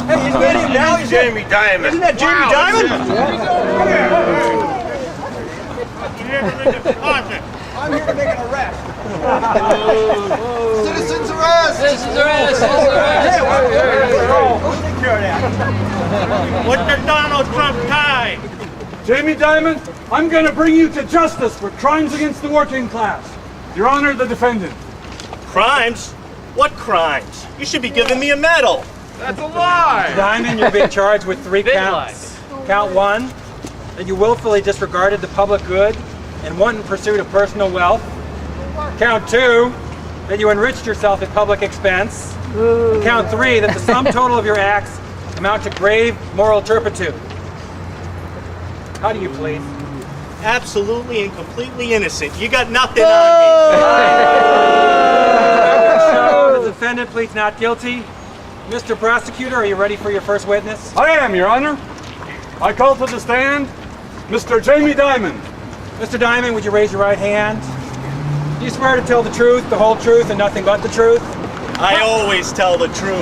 Hey, isn't that him now? Jamie Dimon. Isn't that Jamie Dimon? I'm here to make an arrest. Citizens arrest! Citizens arrest! We'll take care of that. What's the Donald Trump tie? Jamie Dimon, I'm going to bring you to justice for crimes against the working class. Your Honor, the defendant. Crimes? What crimes? You should be giving me a medal. That's a lie! Dimon, you're being charged with 3 counts. Count 1, that you willfully disregarded the public good and wanton pursuit of personal wealth. Count 2, that you enriched yourself at public expense. Count 3, that the sum total of your acts amount to grave moral turpitude. How do you plead? Absolutely and completely innocent. You got nothing on The defendant pleads not guilty. Mr. Prosecutor, are you ready for your first witness? I am, Your Honor. I call to the stand Mr. Jamie Dimon. Mr. Dimon, would you raise your right hand? Do you swear to tell the truth, the whole truth, and nothing but the truth? me. I always tell the truth.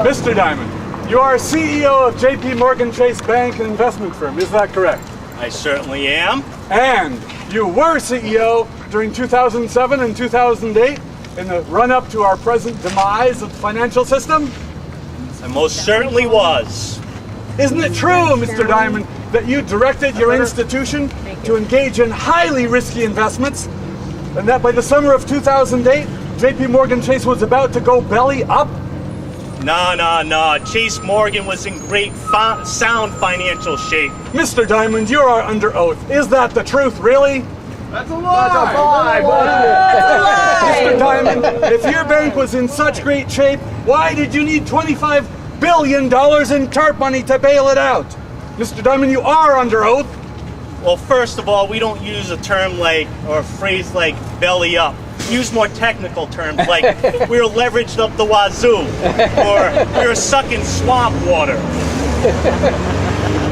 Mr. Dimon, you are CEO of J.P. Morgan Chase Bank and Investment Firm, is that correct? I certainly am. And you were CEO during 2007 and 2008 in the run-up to our present demise of the financial system? I most certainly was. Isn't it true, Mr. Dimon, that you directed your institution to engage in highly risky investments, and that by the summer of 2008, J.P. Morgan Chase was about to go belly up? No. Chase Morgan was in great sound financial shape. Mr. Dimon, you are under oath. Is that the truth, really? That's a lie! Mr. Dimon, if your bank was in such great shape, why did you need $25 billion in TARP money to bail it out? Mr. Dimon, you are under oath. Well, first of all, we don't use a term like, or a phrase like belly up. We use more technical terms like we were leveraged up the wazoo, or we were sucking swamp water.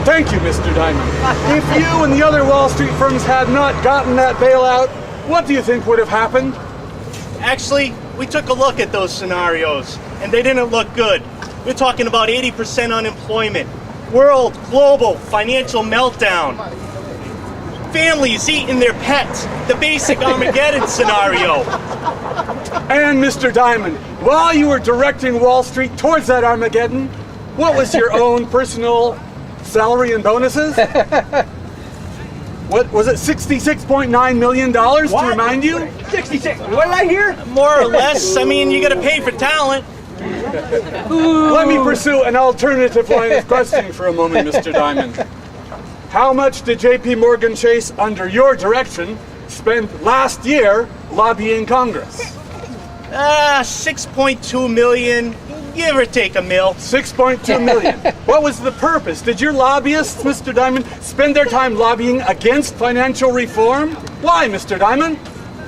Thank you, Mr. Dimon. If you and the other Wall Street firms had not gotten that bailout, what do you think would have happened? Actually, we took a look at those scenarios, and they didn't look good. We're talking about 80% unemployment, world, global, financial meltdown, families eating their pets, the basic Armageddon scenario. And Mr. Dimon, while you were directing Wall Street towards that Armageddon, what was your own personal salary and bonuses? What was it, $66.9 million to remind you? 66. What did I hear? More or less. I mean, you got to pay for talent. Let me pursue an alternative line of questioning for a moment, Mr. Dimon. How much did J.P. Morgan Chase, under your direction, spend last year lobbying Congress? 6.2 million, give or take a mil. 6.2 million. What was the purpose? Did your lobbyists, Mr. Dimon, spend their time lobbying against financial reform? Why, Mr. Dimon?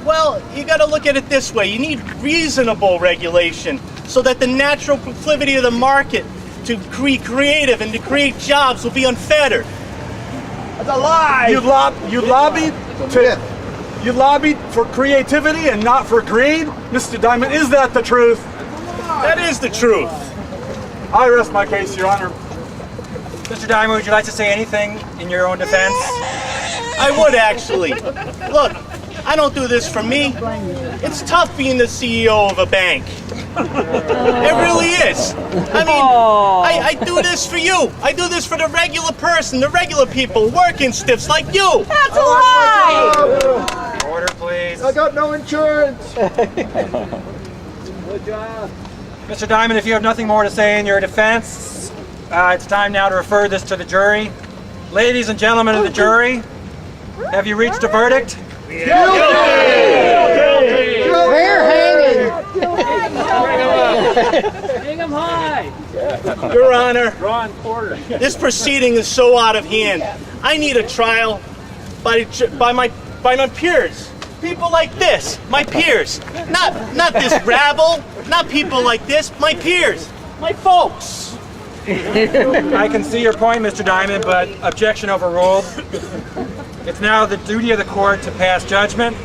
Well, you got to look at it this way. You need reasonable regulation so that the natural proclivity of the market to be creative and to create jobs will be unfettered. That's a lie. You lobbied for creativity and not for greed? Mr. Dimon, is that the truth? That is the truth. I rest my case, Your Honor. Mr. Dimon, would you like to say anything in your own defense? I would actually. Look, I don't do this for me. It's tough being the CEO of a bank. It really is. I mean, I do this for you. I do this for the regular person, the regular people, working stiffs like you. That's a lie! Order, please. I got no insurance! Mr. Dimon, if you have nothing more to say in your defense, it's time now to refer this to the jury. Ladies and gentlemen of the jury, have you reached a verdict? Hang him high! Your Honor, this proceeding is so out of hand. I need a trial by my peers. People like this, my peers. Not this rabble, not people like this, my peers, my folks. I can see your point, Mr. Dimon, but objection overruled. It's now the duty of the court to pass judgment.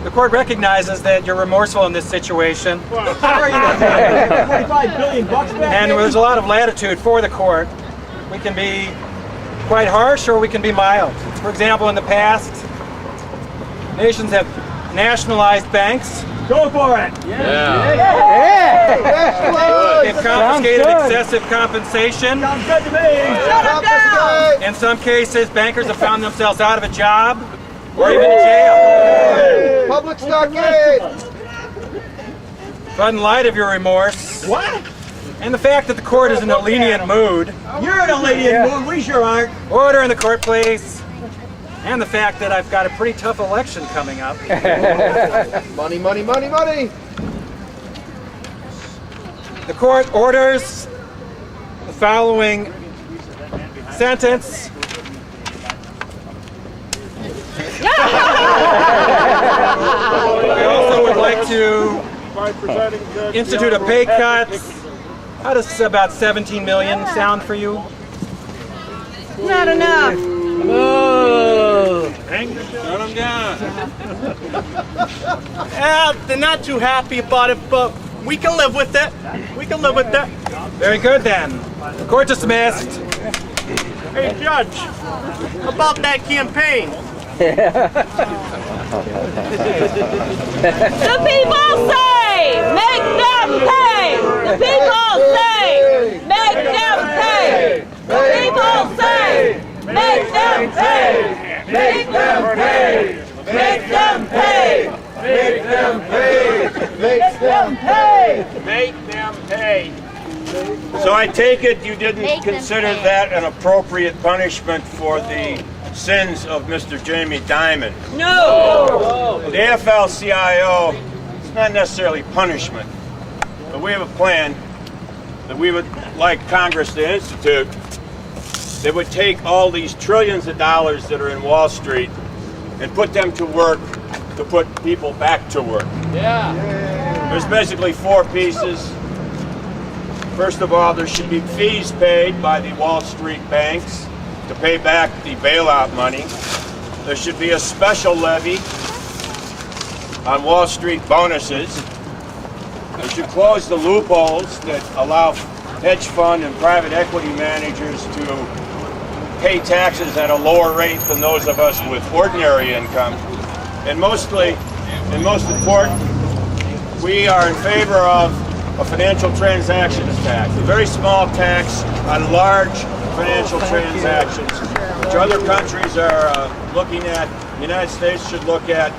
The court recognizes that you're remorseful in this situation, 45 billion bucks back. and there's a lot of latitude for the court. We can be quite harsh or we can be mild. For example, in the past, nations have nationalized banks. Go for it. They've confiscated excessive compensation. Sounds good to me. In some cases, bankers have found themselves out of a job or even in jail. Public stockade. But in light of your remorse What? and the fact that the court is in a lenient mood, You're in a lenient mood. We sure aren't. order in the court, please. And the fact that I've got a pretty tough election coming up. Money, money, money, money. The court orders the following sentence. We also would like to institute a pay cut. How does about 17 million sound for you? Not enough. They're not too happy about it, but we can live with it. We can live with it. Very good then. Court dismissed. Hey, Judge, about that campaign. The people say, make them pay. The people say, make them pay. The people say, make them pay. Make them pay. Make them pay. Make them pay. Make them pay. Make them pay. So I take it you didn't consider that an appropriate punishment for the sins of Mr. Jamie Dimon. No. The AFL-CIO is not necessarily punishment, but we have a plan that we would like Congress to institute that would take all these trillions of dollars that are in Wall Street and put them to work to put people back to work. There's basically four pieces. First of all, there should be fees paid by the Wall Street banks to pay back the bailout money. There should be a special levy on Wall Street bonuses. They should close the loopholes that allow hedge fund and private equity managers to pay taxes at a lower rate than those of us with ordinary income. And mostly, and most important, we are in favor of a financial transactions tax, a very small tax on large financial transactions, which other countries are looking at, the United States should look at,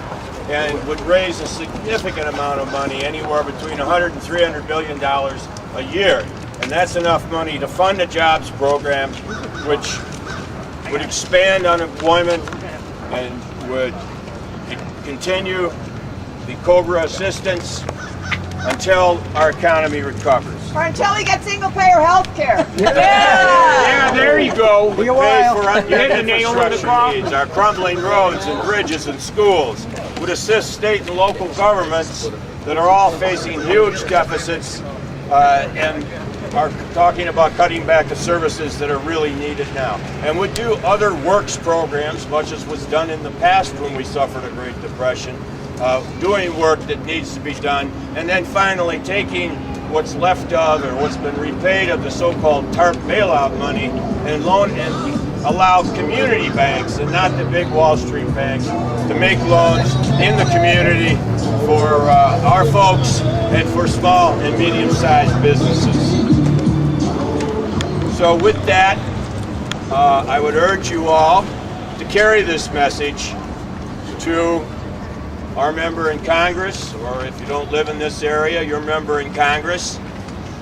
and would raise a significant amount of money, anywhere between $100 and $300 billion a year. And that's enough money to fund a jobs program which would expand unemployment and would continue the COBRA assistance until our economy recovers. Or until we get single-payer health care. Yeah, there you go. We a pay while. for unmet infrastructure needs, our crumbling roads and bridges and schools. Would assist state and local governments that are all facing huge deficits and are talking about cutting back the services that are really needed now. And would do other works programs, much as was done in the past when we suffered a Great Depression, doing work that needs to be done, and then finally taking what's left of or what's been repaid of the so-called TARP bailout money and loan and allow community banks and not the big Wall Street banks to make loans in the community for our folks and for small and medium-sized businesses. So with that, I would urge you all to carry this message to our member in Congress, or if you don't live in this area, your member in Congress,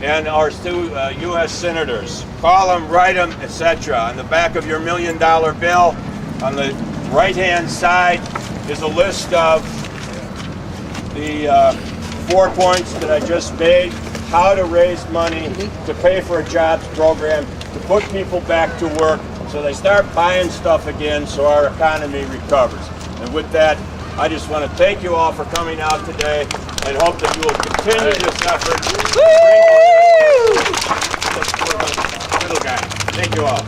and our two U.S. senators. Call them, write them, etc. On the back of your $1 million bill, on the right-hand side is a list of the 4 points that I just made, how to raise money to pay for a jobs program, to put people back to work so they start buying stuff again so our economy recovers. And with that, I just want to thank you all for coming out today and hope that you will continue this effort. Little guy. Thank you all.